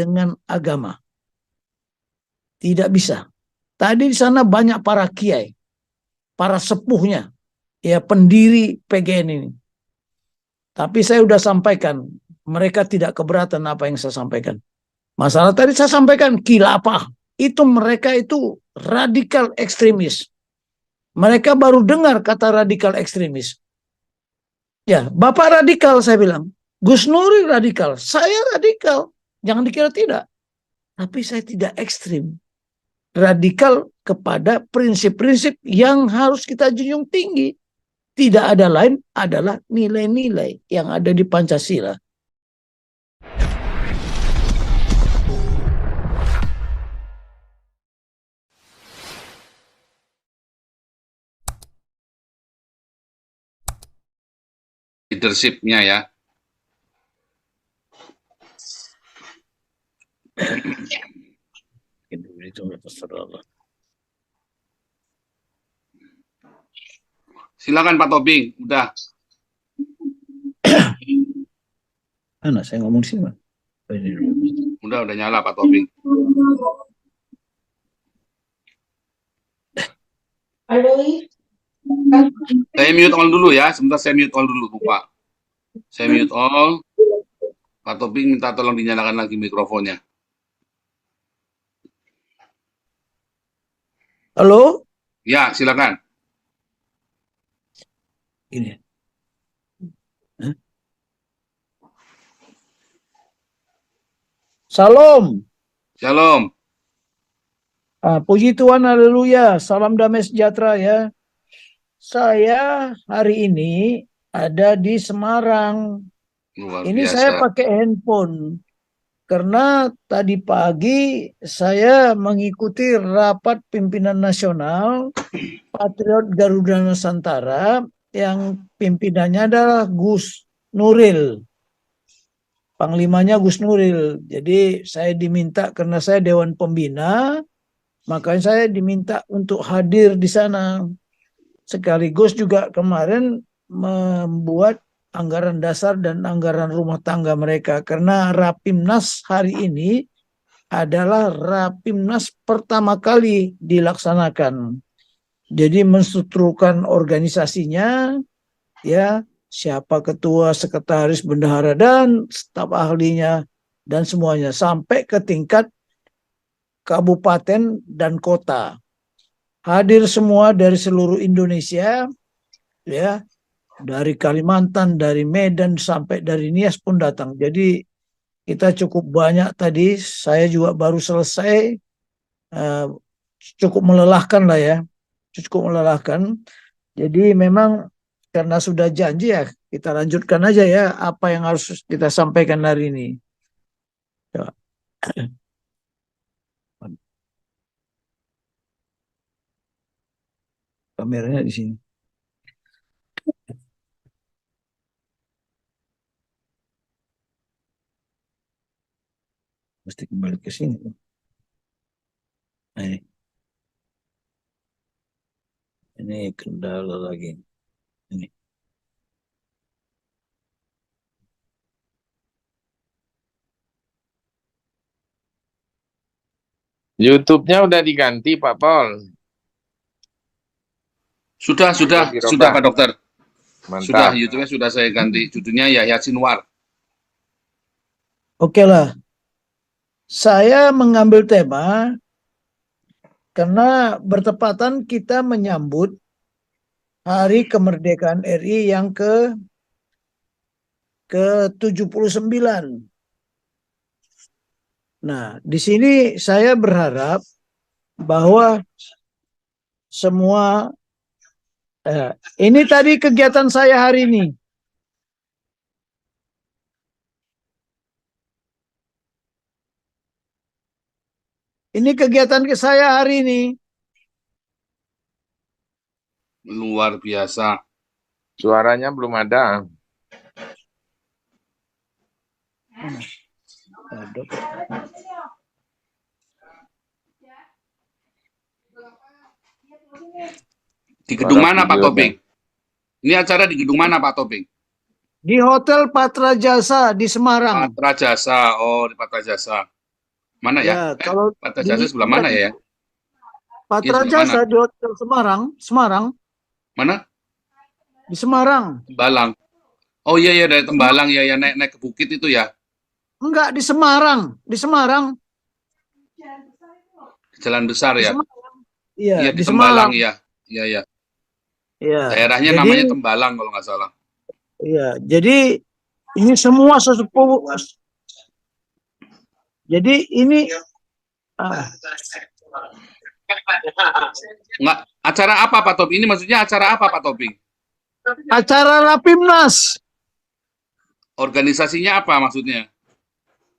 dengan agama. Tidak bisa. Tadi di sana banyak para kiai, para sepuhnya, ya pendiri PGN ini. Tapi saya sudah sampaikan, mereka tidak keberatan apa yang saya sampaikan. Masalah tadi saya sampaikan khilafah, itu mereka itu radikal ekstremis. Mereka baru dengar kata radikal ekstremis. Ya, Bapak radikal saya bilang. Gus Nuri radikal, saya radikal. Jangan dikira tidak. Tapi saya tidak ekstrim. Radikal kepada prinsip-prinsip yang harus kita junjung tinggi. Tidak ada lain adalah nilai-nilai yang ada di Pancasila. Leadership-nya ya. Silakan Pak Tobing, udah. Mana saya ngomong sih, Pak? Udah nyala Pak Tobing. Saya mute all dulu ya, sebentar saya mute all dulu, Pak. Saya mute all. Pak Tobing minta tolong dinyalakan lagi mikrofonnya. Halo? Ya, silakan. Ini. Salam. Shalom. Puji Tuhan, haleluya. Salam damai sejahtera ya. Saya hari ini ada di Semarang. Luar Ini biasa. saya pakai handphone. Karena tadi pagi saya mengikuti rapat pimpinan nasional Patriot Garuda Nusantara yang pimpinannya adalah Gus Nuril. Panglimanya Gus Nuril. Jadi saya diminta karena saya Dewan Pembina, makanya saya diminta untuk hadir di sana. Sekaligus juga kemarin membuat anggaran dasar dan anggaran rumah tangga mereka. Karena Rapimnas hari ini adalah Rapimnas pertama kali dilaksanakan. Jadi menstrukturkan organisasinya, ya, siapa ketua, sekretaris, bendahara, dan staf ahlinya, dan semuanya. Sampai ke tingkat kabupaten dan kota. Hadir semua dari seluruh Indonesia, ya, dari Kalimantan, dari Medan, sampai dari Nias pun datang. Jadi kita cukup banyak tadi, saya juga baru selesai, cukup melelahkan lah ya, cukup melelahkan. Jadi memang karena sudah janji ya, kita lanjutkan aja ya apa yang harus kita sampaikan hari ini. Ya. Kameranya di sini. Mesti kembali ke sini. Nah, ini kendala lagi. Ini. YouTube-nya udah diganti, Pak Pol. Sudah Pak Dokter. Mantap. Sudah, YouTube-nya sudah saya ganti. Judulnya Yahya Sinwar. Oke lah. Saya mengambil tema karena bertepatan kita menyambut Hari Kemerdekaan RI yang ke-79. Nah, di sini saya berharap bahwa semua ini tadi kegiatan saya hari ini. Ini kegiatan saya hari ini. Luar biasa. Suaranya belum ada. Di gedung mana Pak Tobing? Ini acara di gedung mana Pak Tobing? Di Hotel Patra Jasa di Semarang. Patra Jasa, oh di Patra Jasa. Mana ya? Ya, kalau Patra Jasa sebelah mana ya? Iya, Patra sebelah mana? Jasa di Hotel Semarang, Mana? di Semarang. Tembalang. Oh iya ya, dari Tembalang ya, ya naik naik ke bukit itu ya. Enggak, di Semarang, Jalan besar di ya. Semarang. Iya, Iya di di Tembalang Semarang. ya. Iya ya. Iya. Daerahnya Jadi, namanya Tembalang kalau nggak salah. iya. Jadi ini semua sesepuh. Jadi ini ah, Nggak, acara apa Pak Toping? Ini maksudnya acara apa Pak Toping? acara Rapimnas Organisasinya apa maksudnya?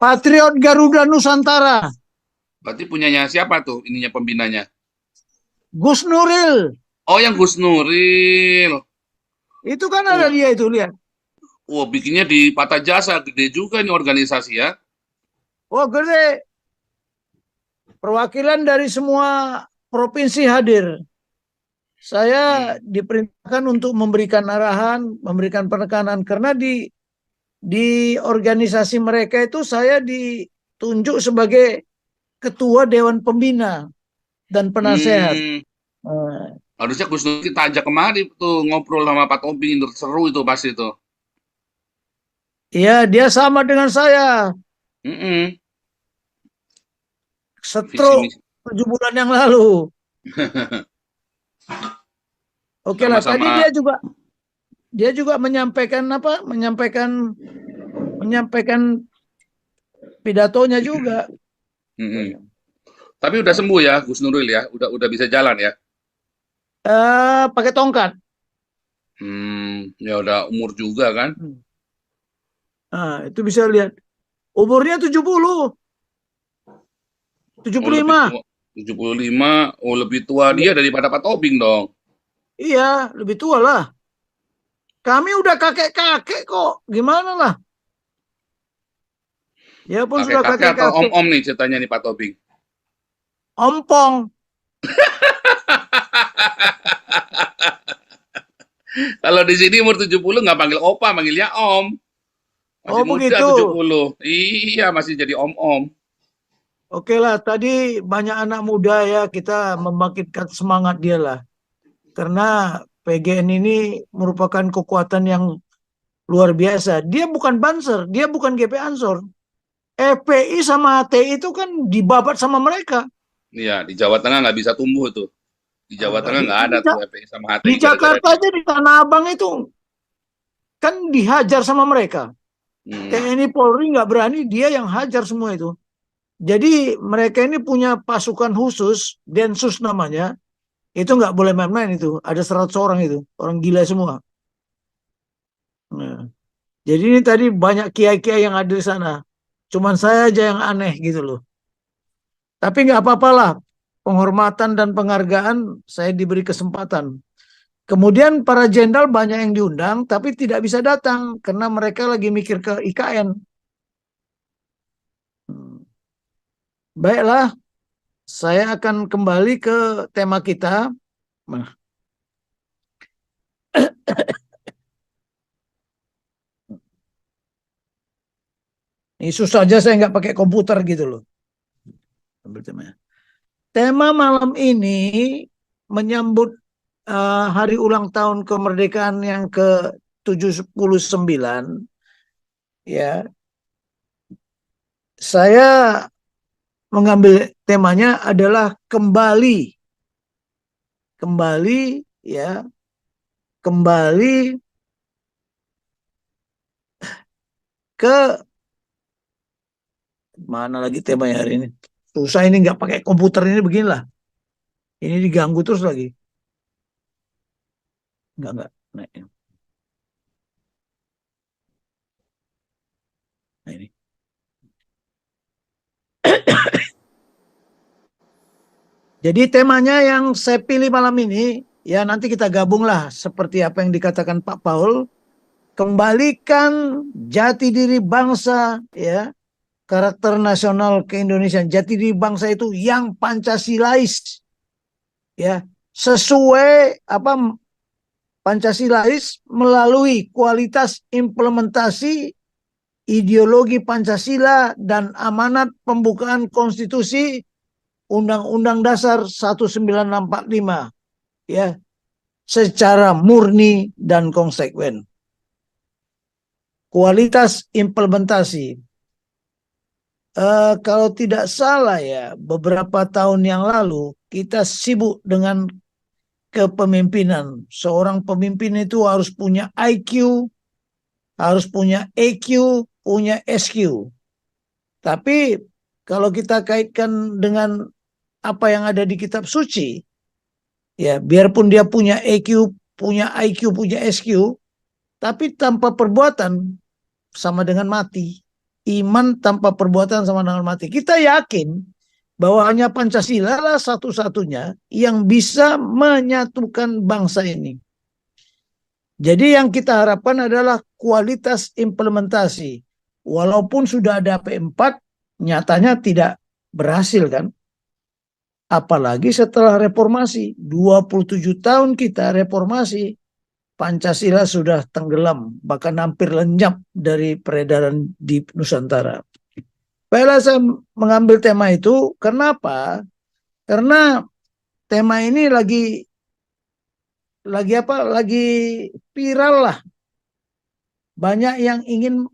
Patriot Garuda Nusantara. Berarti punyanya siapa tuh ininya pembinanya? Gus Nuril. Oh yang Gus Nuril. Itu kan ada Oh, dia itu, lihat. oh bikinnya di Pata Jasa, gede juga ini organisasi ya. Oh, gede. Perwakilan dari semua provinsi hadir. Saya Hmm. diperintahkan untuk memberikan arahan, memberikan penekanan karena di organisasi mereka itu saya ditunjuk sebagai ketua dewan pembina dan penasehat. Hmm. Nah, Harusnya Gus Nur kita ajak kemari tuh ngobrol sama Pak Toping, seru itu pasti itu. iya, dia sama dengan saya, Mm-mm. Visi stroke misi 7 bulan yang lalu. Oke lah, tadi sama-sama. dia juga menyampaikan apa? Menyampaikan pidatonya juga. Mm-mm. Tapi udah sembuh ya Gus Nuril ya, udah bisa jalan ya. Pakai tongkat. Ya udah umur juga kan. Nah, itu bisa lihat. Umurnya 70, Oh lebih 75. tua, 75. Oh lebih tua Iya, dia daripada Pak Tobing dong. iya, lebih tua lah. Kami udah kakek-kakek kok. Gimana lah? Dia pun sudah Kakek-kakek atau kakek-kakek. om-om nih ceritanya nih Pak Tobing. Ompong. Kalau di sini umur 70 nggak panggil opa, manggilnya om. Oh, Masih muda begitu. 70. Iya, masih jadi om-om. Oke lah, tadi banyak anak muda ya, kita membangkitkan semangat dia lah. Karena PGN ini merupakan kekuatan yang luar biasa. Dia bukan Banser, dia bukan GP Ansor. FPI sama HTI itu kan dibabat sama mereka. Iya, di Jawa Tengah nggak bisa tumbuh tuh. Di Jawa Nah, Tengah nggak ada tuh FPI sama di HTI gara-gara Jakarta dia. aja di Tanah Abang itu kan dihajar sama mereka. Hmm. TNI Polri nggak berani, dia yang hajar semua itu. Jadi mereka ini punya pasukan khusus, Densus namanya. Itu nggak boleh main-main itu. Ada 100 orang itu, orang gila semua. Nah, jadi ini tadi banyak kiai-kiai yang ada di sana. Cuman saya aja yang aneh gitu loh. Tapi nggak apa-apalah. Penghormatan dan penghargaan saya diberi kesempatan. Kemudian para jenderal banyak yang diundang, tapi tidak bisa datang karena mereka lagi mikir ke IKN. Baiklah, saya akan kembali ke tema kita. Nah, ini susah aja saya nggak pakai komputer gitu loh. Tema malam ini menyambut hari ulang tahun kemerdekaan yang ke-79. Ya, saya mengambil temanya adalah kembali, ya, kembali ke mana lagi temanya hari ini. Susah ini nggak pakai komputer ini beginilah. Ini diganggu terus lagi. Enggak. Nah, ini. Nah, ini. Jadi temanya yang saya pilih malam ini, ya nanti kita gabunglah seperti apa yang dikatakan Pak Paul. Kembalikan jati diri bangsa, ya, karakter nasional keindonesiaan. Jati diri bangsa itu yang Pancasilais, ya, sesuai apa Pancasilais melalui kualitas implementasi ideologi Pancasila dan amanat pembukaan konstitusi Undang-Undang Dasar 1945 ya, secara murni dan konsekuen. Kualitas implementasi, kalau tidak salah ya, beberapa tahun yang lalu kita sibuk dengan kepemimpinan. Seorang pemimpin itu harus punya IQ, harus punya EQ, punya SQ. Tapi kalau kita kaitkan dengan apa yang ada di kitab suci, ya biarpun dia punya EQ, punya IQ, punya SQ, tapi tanpa perbuatan sama dengan mati. Iman tanpa perbuatan sama dengan mati. Kita yakin bahwa hanya Pancasila lah satu-satunya yang bisa menyatukan bangsa ini. Jadi yang kita harapkan adalah kualitas implementasi. Walaupun sudah ada P4, nyatanya tidak berhasil kan. Apalagi setelah reformasi, 27 tahun kita reformasi, Pancasila sudah tenggelam, bahkan hampir lenyap dari peredaran di Nusantara. Baiklah, saya mengambil tema itu. Kenapa? Karena tema ini lagi apa? Lagi viral lah. Banyak yang ingin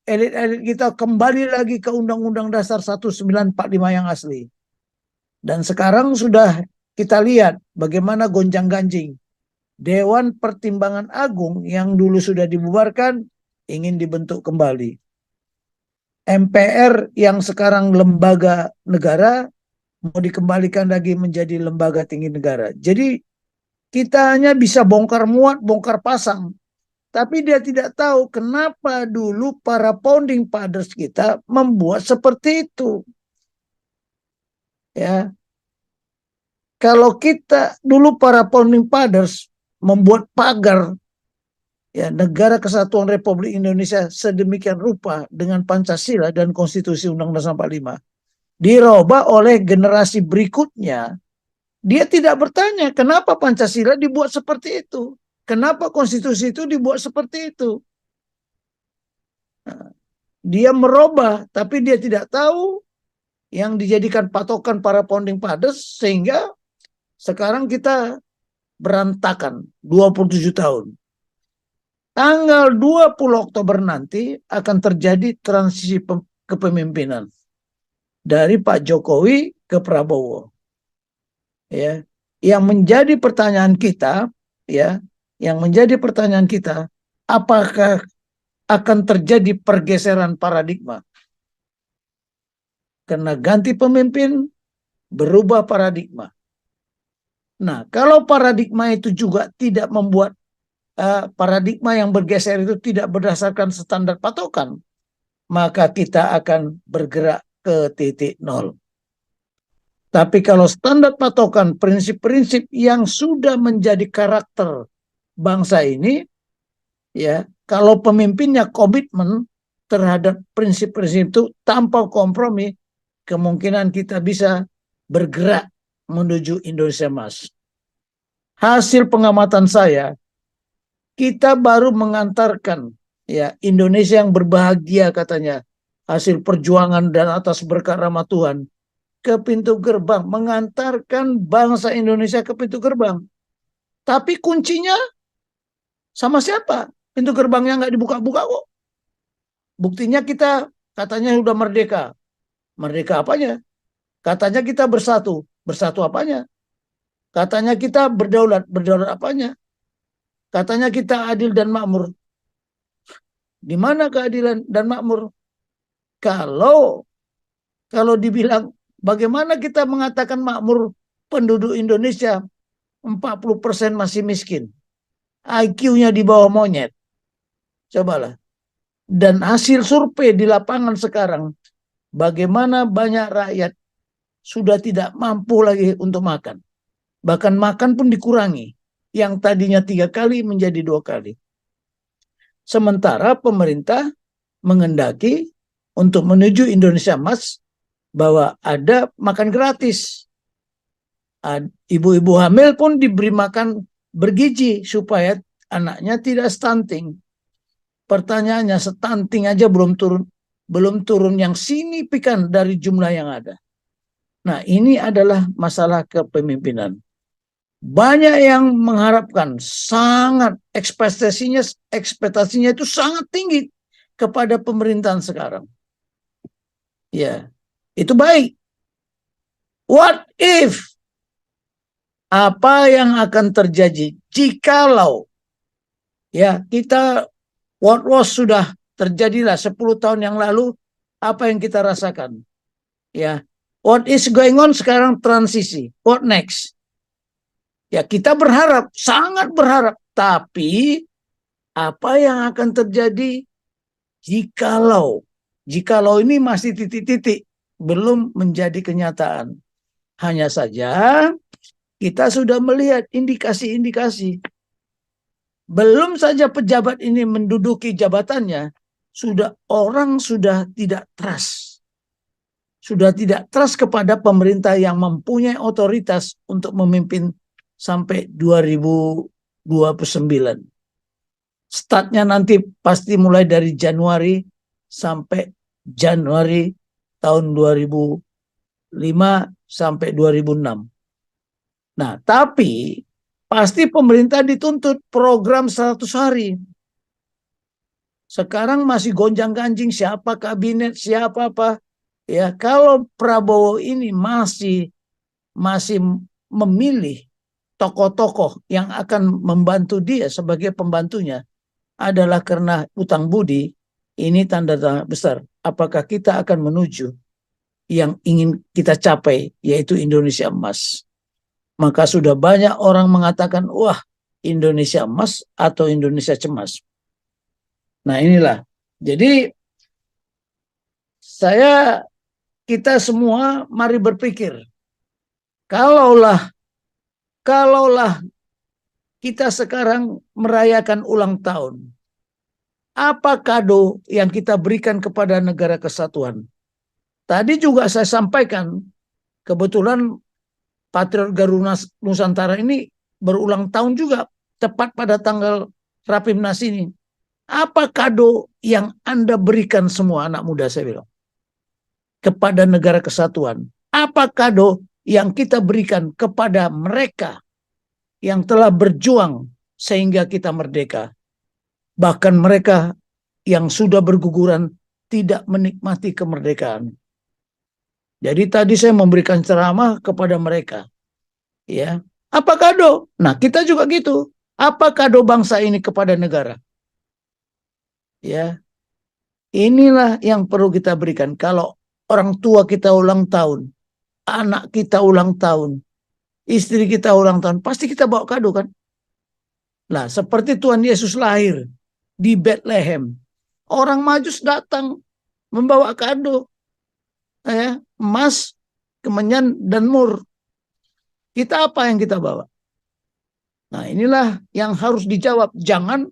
elit-elit kita kembali lagi ke Undang-Undang Dasar 1945 yang asli. Dan sekarang sudah kita lihat bagaimana gonjang-ganjing. Dewan Pertimbangan Agung yang dulu sudah dibubarkan ingin dibentuk kembali. MPR yang sekarang lembaga negara mau dikembalikan lagi menjadi lembaga tinggi negara. Jadi kita hanya bisa bongkar muat, bongkar pasang. Tapi dia tidak tahu kenapa dulu para founding fathers kita membuat seperti itu. Ya. Kalau kita dulu para founding fathers membuat pagar ya Negara Kesatuan Republik Indonesia sedemikian rupa dengan Pancasila dan Konstitusi Undang-Undang 45, dirubah oleh generasi berikutnya. Dia tidak bertanya kenapa Pancasila dibuat seperti itu, kenapa konstitusi itu dibuat seperti itu. Dia merubah, tapi dia tidak tahu yang dijadikan patokan para founding fathers, sehingga sekarang kita berantakan 27 tahun. Tanggal 20 Oktober nanti akan terjadi transisi kepemimpinan dari Pak Jokowi ke Prabowo. Ya, yang menjadi pertanyaan kita, apakah akan terjadi pergeseran paradigma? Karena ganti pemimpin, berubah paradigma. Nah, kalau paradigma itu juga tidak membuat paradigma yang bergeser itu tidak berdasarkan standar patokan, maka kita akan bergerak ke titik nol. Tapi kalau standar patokan, prinsip-prinsip yang sudah menjadi karakter bangsa ini, ya, kalau pemimpinnya komitmen terhadap prinsip-prinsip itu tanpa kompromi, kemungkinan kita bisa bergerak menuju Indonesia Emas. Hasil pengamatan saya, kita baru mengantarkan ya Indonesia yang berbahagia katanya, hasil perjuangan dan atas berkat rahmat Tuhan, ke pintu gerbang, mengantarkan bangsa Indonesia ke pintu gerbang. Tapi kuncinya sama siapa? Pintu gerbangnya nggak dibuka-buka kok. Buktinya kita katanya sudah merdeka. Merdeka apanya? Katanya kita bersatu. Bersatu apanya? Katanya kita berdaulat. Berdaulat apanya? Katanya kita adil dan makmur. Di mana keadilan dan makmur? Kalau dibilang bagaimana kita mengatakan makmur, penduduk Indonesia 40% masih miskin. IQ-nya di bawah monyet. Cobalah. Dan hasil survei di lapangan sekarang, bagaimana banyak rakyat sudah tidak mampu lagi untuk makan. Bahkan makan pun dikurangi. Yang tadinya 3 kali menjadi 2 kali. Sementara pemerintah mengendaki untuk menuju Indonesia Emas bahwa ada makan gratis. Ibu-ibu hamil pun diberi makan bergizi supaya anaknya tidak stunting. pertanyaannya stunting aja belum turun yang signifikan dari jumlah yang ada. Nah, ini adalah masalah kepemimpinan. Banyak yang mengharapkan, sangat ekspektasinya itu sangat tinggi kepada pemerintahan sekarang. Ya, itu baik. What if? Apa yang akan terjadi jikalau ya kita what was sudah terjadilah 10 tahun yang lalu, apa yang kita rasakan? Ya, what is going on sekarang transisi. What next? Ya, kita berharap, sangat berharap, tapi apa yang akan terjadi jikalau ini masih titik-titik belum menjadi kenyataan. Hanya saja kita sudah melihat indikasi-indikasi. Belum saja pejabat ini menduduki jabatannya, orang sudah tidak trust. Sudah tidak trust kepada pemerintah yang mempunyai otoritas untuk memimpin sampai 2029. Startnya nanti pasti mulai dari Januari sampai Januari tahun 2005 sampai 2006. Nah, tapi pasti pemerintah dituntut program 100 hari. Sekarang masih gonjang-ganjing siapa kabinet, siapa apa. Ya, kalau Prabowo ini masih memilih tokoh-tokoh yang akan membantu dia sebagai pembantunya adalah karena utang budi, ini tanda-tanda besar. Apakah kita akan menuju yang ingin kita capai, yaitu Indonesia emas? Maka sudah banyak orang mengatakan, wah, Indonesia emas atau Indonesia cemas. Nah, inilah. Jadi kita semua mari berpikir, kalaulah kita sekarang merayakan ulang tahun, apa kado yang kita berikan kepada negara kesatuan? Tadi juga saya sampaikan, kebetulan Patriot Garuda Nusantara ini berulang tahun juga, tepat pada tanggal Rapimnas ini. Apa kado yang Anda berikan semua anak muda, saya bilang, kepada negara kesatuan? Apa kado yang kita berikan kepada mereka yang telah berjuang sehingga kita merdeka? Bahkan mereka yang sudah berguguran tidak menikmati kemerdekaan. Jadi tadi saya memberikan ceramah kepada mereka. Ya, apa kado? Nah, kita juga gitu. Apa kado bangsa ini kepada negara? Ya, inilah yang perlu kita berikan. Kalau orang tua kita ulang tahun, anak kita ulang tahun, istri kita ulang tahun, pasti kita bawa kado kan? Nah, seperti Tuhan Yesus lahir di Bethlehem, orang Majus datang membawa kado, ya, emas, kemenyan, dan mur. Kita apa yang kita bawa? Nah, inilah yang harus dijawab. Jangan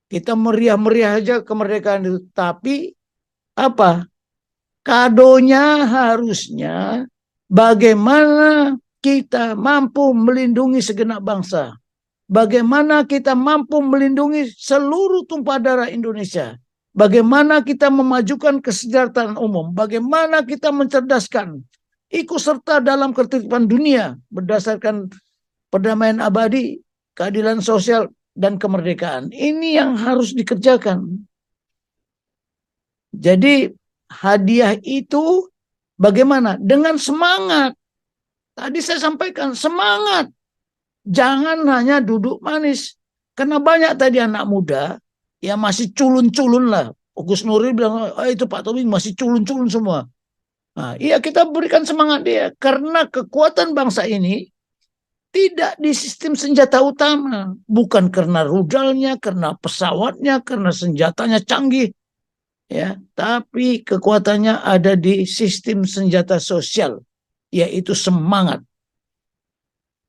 kita meriah-meriah aja kemerdekaan itu. Tapi apa? Kadonya harusnya bagaimana kita mampu melindungi segenap bangsa. Bagaimana kita mampu melindungi seluruh tumpah darah Indonesia. Bagaimana kita memajukan kesejahteraan umum. Bagaimana kita mencerdaskan, ikut serta dalam ketertiban dunia berdasarkan perdamaian abadi, keadilan sosial, dan kemerdekaan. Ini yang harus dikerjakan. Jadi hadiah itu bagaimana? Dengan semangat. Tadi saya sampaikan, semangat. Jangan hanya duduk manis. Karena banyak tadi anak muda yang masih culun-culun lah. Gus Nuril bilang, itu Pak Tommy masih culun-culun semua. Nah, iya, kita berikan semangat dia. Karena kekuatan bangsa ini tidak di sistem senjata utama. Bukan karena rudalnya, karena pesawatnya, karena senjatanya canggih. Ya, tapi kekuatannya ada di sistem senjata sosial, yaitu semangat.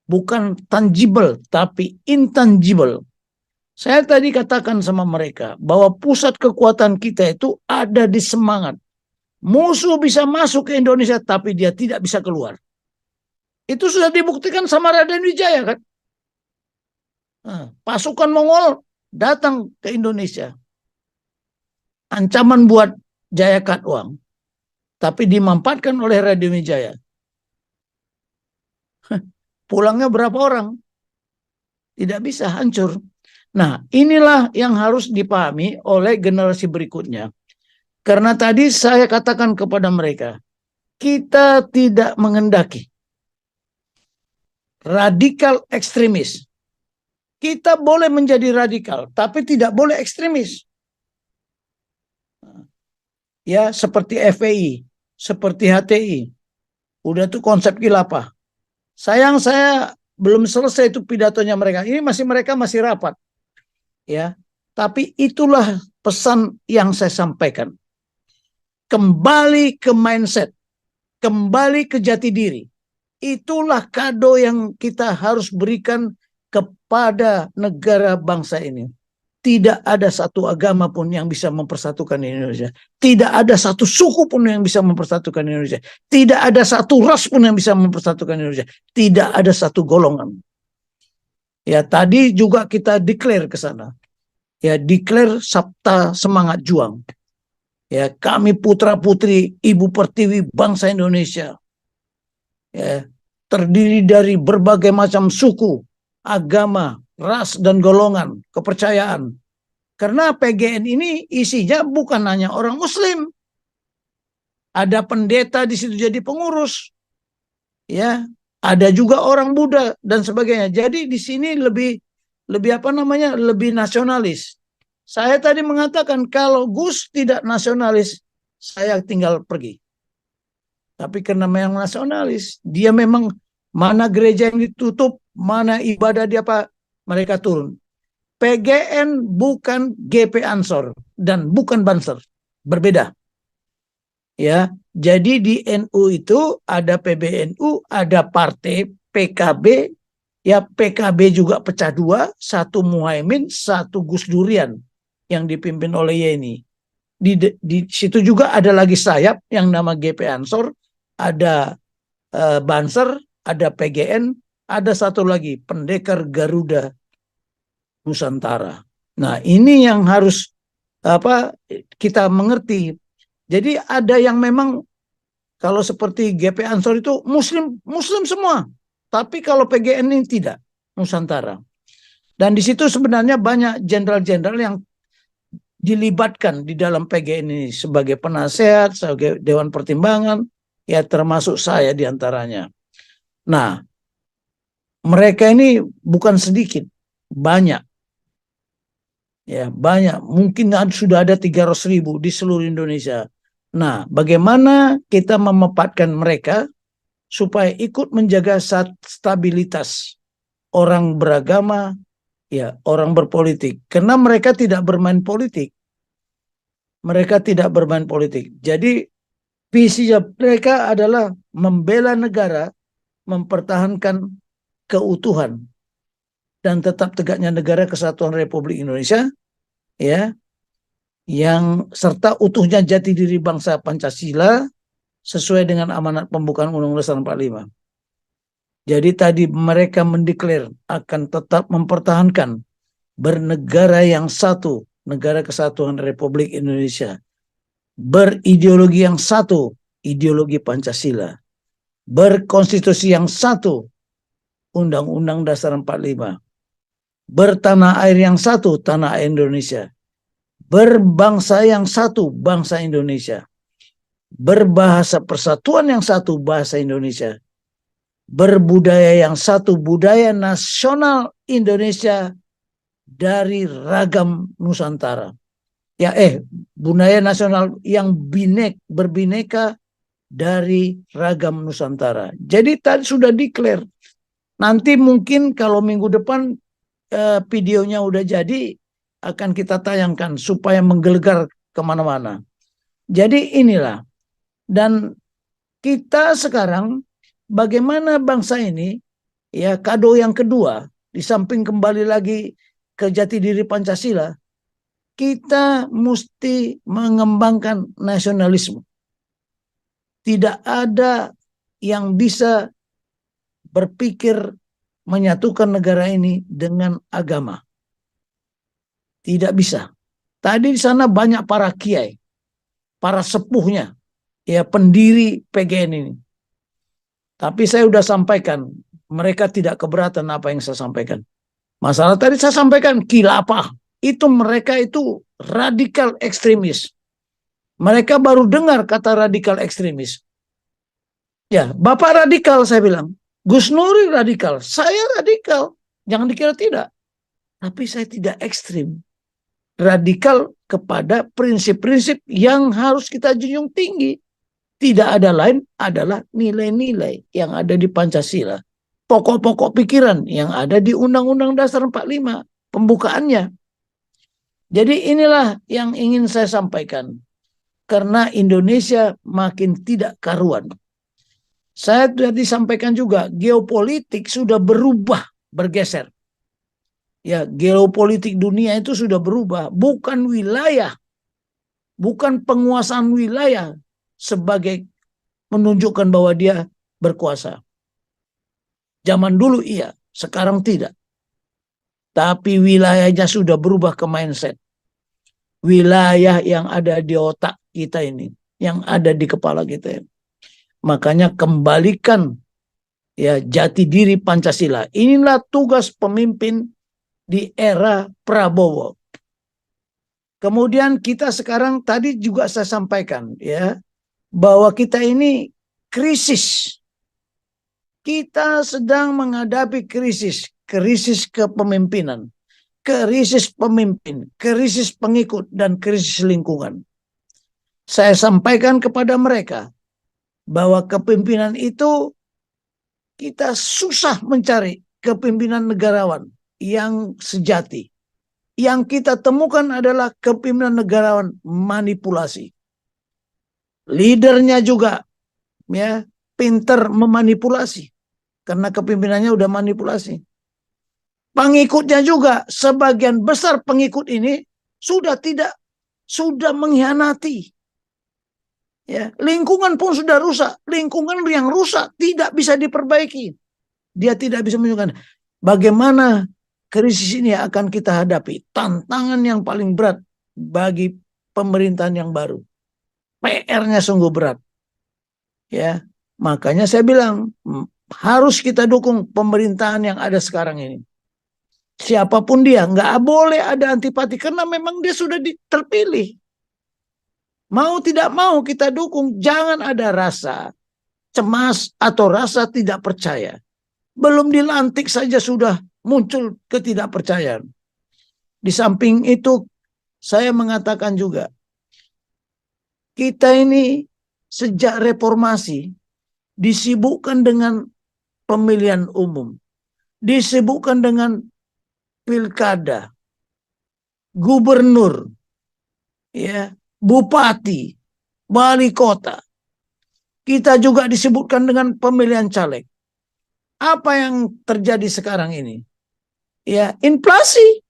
Bukan tangible, tapi intangible. Saya tadi katakan sama mereka bahwa pusat kekuatan kita itu ada di semangat. Musuh bisa masuk ke Indonesia, tapi dia tidak bisa keluar. Itu sudah dibuktikan sama Raden Wijaya kan. Nah, pasukan Mongol datang ke Indonesia. ancaman buat Jaya Katwang, tapi dimanfaatkan oleh Radio Wijaya. Pulangnya berapa orang? Tidak bisa, hancur. Nah, inilah yang harus dipahami oleh generasi berikutnya. Karena tadi saya katakan kepada mereka, kita tidak mengendaki radikal ekstremis. Kita boleh menjadi radikal, tapi tidak boleh ekstremis. Ya, seperti FPI, seperti HTI. Udah tuh konsep khilafah. Sayang saya belum selesai itu pidatonya mereka. Ini mereka masih rapat. Ya. Tapi itulah pesan yang saya sampaikan. Kembali ke mindset, kembali ke jati diri. Itulah kado yang kita harus berikan kepada negara bangsa ini. Tidak ada satu agama pun yang bisa mempersatukan Indonesia. Tidak ada satu suku pun yang bisa mempersatukan Indonesia. Tidak ada satu ras pun yang bisa mempersatukan Indonesia. Tidak ada satu golongan. Ya, tadi juga kita declare ke sana. Ya, declare Sabta Semangat Juang. Ya, kami putra-putri Ibu Pertiwi bangsa Indonesia. Ya, terdiri dari berbagai macam suku, agama, ras dan golongan, kepercayaan. Karena PGN ini isinya bukan hanya orang Muslim. Ada pendeta di situ jadi pengurus. Ya, ada juga orang Buddha dan sebagainya. Jadi di sini lebih lebih nasionalis. Saya tadi mengatakan kalau Gus tidak nasionalis, saya tinggal pergi. Tapi karena memang nasionalis, dia memang mana gereja yang ditutup, mana ibadah dia apa, mereka turun. PGN bukan GP Ansor dan bukan Banser, berbeda. Ya, jadi di NU itu ada PBNU, ada partai PKB, ya PKB juga pecah dua, satu Muhaimin, satu Gus Durian yang dipimpin oleh Yeni. Di situ juga ada lagi sayap yang nama GP Ansor, ada Banser, ada PGN, ada satu lagi Pendekar Garuda Nusantara. Nah, ini yang harus kita mengerti. Jadi ada yang memang kalau seperti GP Ansor itu Muslim semua, tapi kalau PGN ini tidak, Nusantara. Dan di situ sebenarnya banyak jenderal-jenderal yang dilibatkan di dalam PGN ini sebagai penasehat, sebagai Dewan Pertimbangan, ya termasuk saya diantaranya. Nah, mereka ini bukan sedikit, banyak. Ya, banyak. Mungkin sudah ada 300.000 di seluruh Indonesia. Nah, bagaimana kita memempatkan mereka supaya ikut menjaga stabilitas orang beragama, ya, orang berpolitik. Karena mereka tidak bermain politik. Mereka tidak bermain politik. Jadi, visi mereka adalah membela negara, mempertahankan keutuhan dan tetap tegaknya negara kesatuan Republik Indonesia, ya, yang serta utuhnya jati diri bangsa Pancasila sesuai dengan amanat pembukaan Undang-Undang Dasar 45. Jadi tadi mereka mendeklar akan tetap mempertahankan bernegara yang satu, negara kesatuan Republik Indonesia, berideologi yang satu, ideologi Pancasila, berkonstitusi yang satu, Undang-Undang Dasar 45, bertanah air yang satu, tanah air Indonesia, berbangsa yang satu, bangsa Indonesia, berbahasa persatuan yang satu, bahasa Indonesia, berbudaya yang satu, budaya nasional Indonesia dari ragam Nusantara. Ya, budaya nasional yang berbineka dari ragam Nusantara. Jadi tadi sudah declare. Nanti mungkin kalau minggu depan videonya udah jadi, akan kita tayangkan supaya menggelegar kemana-mana. Jadi inilah. Dan kita sekarang bagaimana bangsa ini, ya kado yang kedua, di samping kembali lagi ke jati diri Pancasila, kita mesti mengembangkan nasionalisme. Tidak ada yang bisa berpikir menyatukan negara ini dengan agama. Tidak bisa. Tadi di sana banyak para kiai, para sepuhnya, ya pendiri PGN ini. Tapi saya sudah sampaikan, mereka tidak keberatan apa yang saya sampaikan. Masalah tadi saya sampaikan khilafah, itu mereka itu radikal ekstremis. Mereka baru dengar kata radikal ekstremis. Ya, Bapak radikal saya bilang. Gus Nuri radikal, saya radikal. Jangan dikira tidak. Tapi saya tidak ekstrim. Radikal kepada prinsip-prinsip yang harus kita junjung tinggi. Tidak ada lain adalah nilai-nilai yang ada di Pancasila. Pokok-pokok pikiran yang ada di Undang-Undang Dasar 45, pembukaannya. Jadi inilah yang ingin saya sampaikan. Karena Indonesia makin tidak karuan. Saya sudah disampaikan juga, geopolitik sudah berubah, bergeser. Ya, geopolitik dunia itu sudah berubah, bukan wilayah, bukan penguasaan wilayah sebagai menunjukkan bahwa dia berkuasa. Zaman dulu iya, sekarang tidak. Tapi wilayahnya sudah berubah ke mindset. Wilayah yang ada di otak kita ini, yang ada di kepala kita ini. Makanya kembalikan ya jati diri Pancasila. Inilah tugas pemimpin di era Prabowo. Kemudian kita sekarang tadi juga saya sampaikan ya bahwa kita ini krisis. Kita sedang menghadapi krisis kepemimpinan, krisis pemimpin, krisis pengikut dan krisis lingkungan. Saya sampaikan kepada mereka bahwa kepemimpinan itu kita susah mencari kepemimpinan negarawan yang sejati. Yang kita temukan adalah kepemimpinan negarawan manipulasi. Leadernya juga ya pinter memanipulasi karena kepemimpinannya udah manipulasi. Pengikutnya juga sebagian besar pengikut ini sudah mengkhianati. Ya, lingkungan pun sudah rusak. Lingkungan yang rusak tidak bisa diperbaiki. Dia tidak bisa menunjukkan bagaimana krisis ini akan kita hadapi. Tantangan yang paling berat bagi pemerintahan yang baru. PR-nya sungguh berat. Ya, makanya saya bilang harus kita dukung pemerintahan yang ada sekarang ini. Siapapun dia, nggak boleh ada antipati karena memang dia sudah terpilih. Mau tidak mau kita dukung, jangan ada rasa cemas atau rasa tidak percaya. Belum dilantik saja sudah muncul ketidakpercayaan. Di samping itu, saya mengatakan juga, kita ini sejak reformasi disibukkan dengan pemilihan umum, disibukkan dengan pilkada, gubernur, ya, bupati, wali kota. Kita juga disebutkan dengan pemilihan caleg. Apa yang terjadi sekarang ini? Ya, inflasi.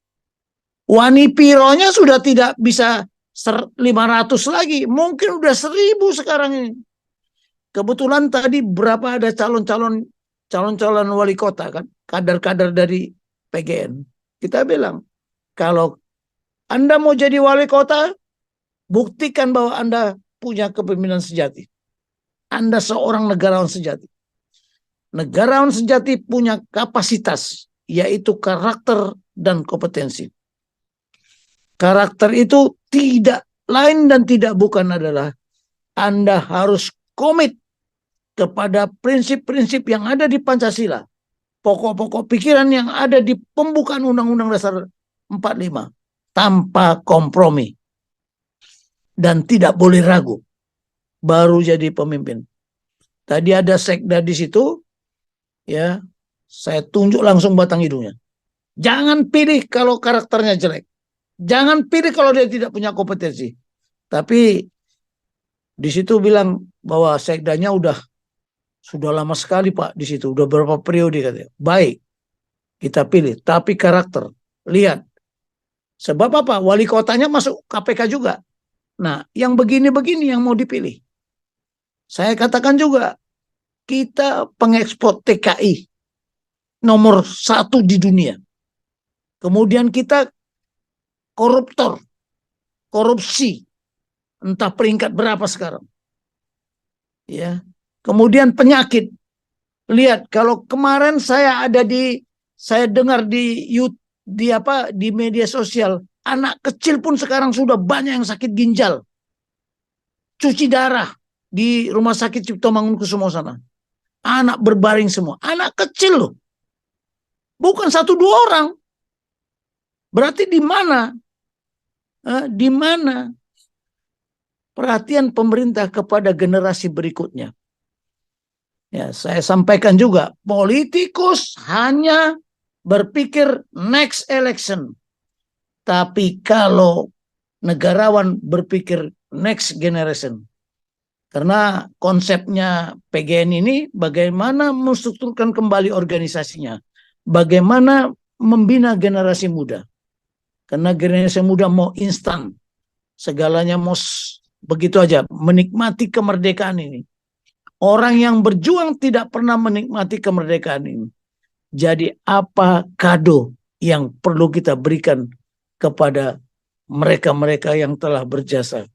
Wanipironya sudah tidak bisa 500 lagi, mungkin udah 1000 sekarang ini. Kebetulan tadi berapa ada calon-calon wali kota kan, kader-kader dari PGN. Kita bilang, kalau Anda mau jadi wali kota, buktikan bahwa Anda punya kepemimpinan sejati. Anda seorang negarawan sejati. Negarawan sejati punya kapasitas, yaitu karakter dan kompetensi. Karakter itu tidak lain dan tidak bukan adalah Anda harus komit kepada prinsip-prinsip yang ada di Pancasila. Pokok-pokok pikiran yang ada di pembukaan Undang-Undang Dasar 45. Tanpa kompromi. Dan tidak boleh ragu. Baru jadi pemimpin. Tadi ada sekda di situ. Ya, saya tunjuk langsung batang hidungnya. Jangan pilih kalau karakternya jelek. Jangan pilih kalau dia tidak punya kompetensi. Tapi di situ bilang bahwa sekdanya sudah lama sekali Pak di situ, udah berapa periode katanya. Baik, kita pilih. Tapi karakter, lihat. Sebab apa? Wali kotanya masuk KPK juga. Nah, yang begini-begini yang mau dipilih. Saya katakan juga, kita pengekspor TKI nomor 1 di dunia. Kemudian kita koruptor. korupsi, entah peringkat berapa sekarang. Ya. Kemudian penyakit. Lihat, kalau kemarin saya dengar di YouTube, di media sosial, anak kecil pun sekarang sudah banyak yang sakit ginjal, cuci darah di Rumah Sakit Cipto Mangunkusumo sana. Anak berbaring semua, anak kecil loh, bukan 1-2 orang. Berarti di mana? Di mana perhatian pemerintah kepada generasi berikutnya? Ya, saya sampaikan juga, politikus hanya berpikir next election. Tapi kalau negarawan berpikir next generation. Karena konsepnya PGN ini bagaimana menstrukturkan kembali organisasinya. Bagaimana membina generasi muda. Karena generasi muda mau instan. Segalanya mau begitu aja. Menikmati kemerdekaan ini. Orang yang berjuang tidak pernah menikmati kemerdekaan ini. Jadi apa kado yang perlu kita berikan kepada mereka-mereka yang telah berjasa?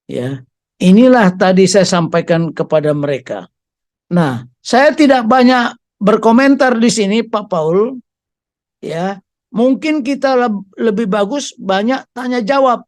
Ya, inilah tadi saya sampaikan kepada mereka. Nah, saya tidak banyak berkomentar di sini, Pak Paul. Ya, mungkin kita lebih bagus banyak tanya jawab.